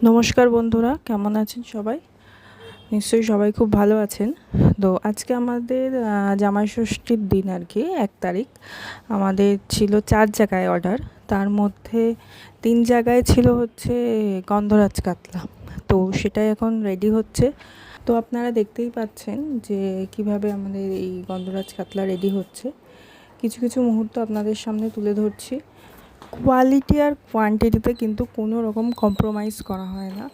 নমস্কার বন্ধুরা, কেমন আছেন সবাই? নিশ্চয়ই সবাই খুব ভালো আছেন। তো আজকে আমাদের জামাই ষষ্ঠীর দিন আর কি 1 তারিখ। আমাদের ছিল 4 জায়গায় অর্ডার, তার মধ্যে 3 জায়গায় ছিল হচ্ছে গন্ধরাজ কাতলা। তো সেটাই এখন রেডি হচ্ছে। তো আপনারা দেখতেই পাচ্ছেন যে কিভাবে আমাদের এই গন্ধরাজ কাতলা রেডি হচ্ছে। কিছু কিছু মুহূর্ত আপনাদের সামনে তুলে ধরছি। কোয়ালিটি আর কোয়ান্টিটিতে কিন্তু কোনো রকম কম্প্রোমাইজ করা হয় না।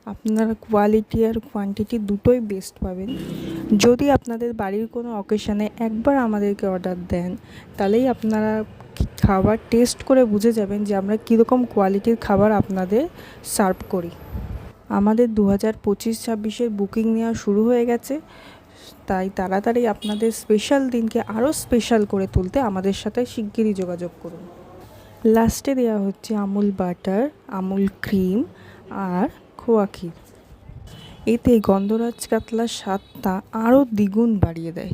আপনারা কোয়ালিটি আর কোয়ান্টিটি দুটোই বেস্ট পাবেন। যদি আপনাদের বাড়ির কোনো অকেশানে একবার আমাদেরকে অর্ডার দেন, তাহলেই আপনারা খাবার টেস্ট করে বুঝে যাবেন যে আমরা কীরকম কোয়ালিটির খাবার আপনাদের সার্ভ করি। আমাদের 2025-26-এর বুকিং নেওয়া শুরু হয়ে গেছে, তাই তাড়াতাড়ি আপনাদের স্পেশাল দিনকে আরও স্পেশাল করে তুলতে আমাদের সাথে শিগগিরই যোগাযোগ করুন। লাস্টে দেওয়া হচ্ছে আমুল বাটার, আমুল ক্রিম আর খোয়া ক্ষীর। এতে গন্ধরাজ কাতলার স্বাদটা আরও দ্বিগুণ বাড়িয়ে দেয়।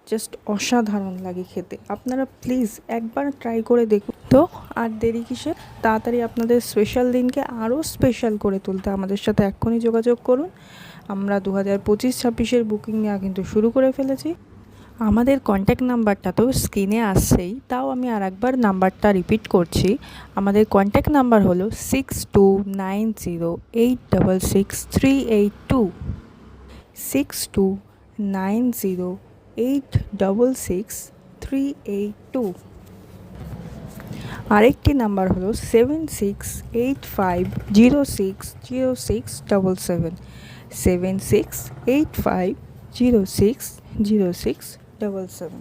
জাস্ট অসাধারণ লাগে খেতে। আপনারা প্লিজ একবার ট্রাই করে দেখুন। তো আর দেরি কিসের, তাড়াতাড়ি আপনাদের স্পেশাল দিনকে আরও স্পেশাল করে তুলতে আমাদের সাথে এক্ষুনি যোগাযোগ করুন। আমরা 2025-26-এর বুকিং নেওয়া কিন্তু শুরু করে ফেলেছি। আমাদের কন্ট্যাক্ট নাম্বারটা তো স্ক্রিনে আসছেই, তাও আমি আর একবার নাম্বারটা রিপিট করছি। আমাদের কন্ট্যাক্ট নাম্বার হলো 6290866382, 6290866382। আরেকটি নাম্বার হলো 7685060677, 7685060677।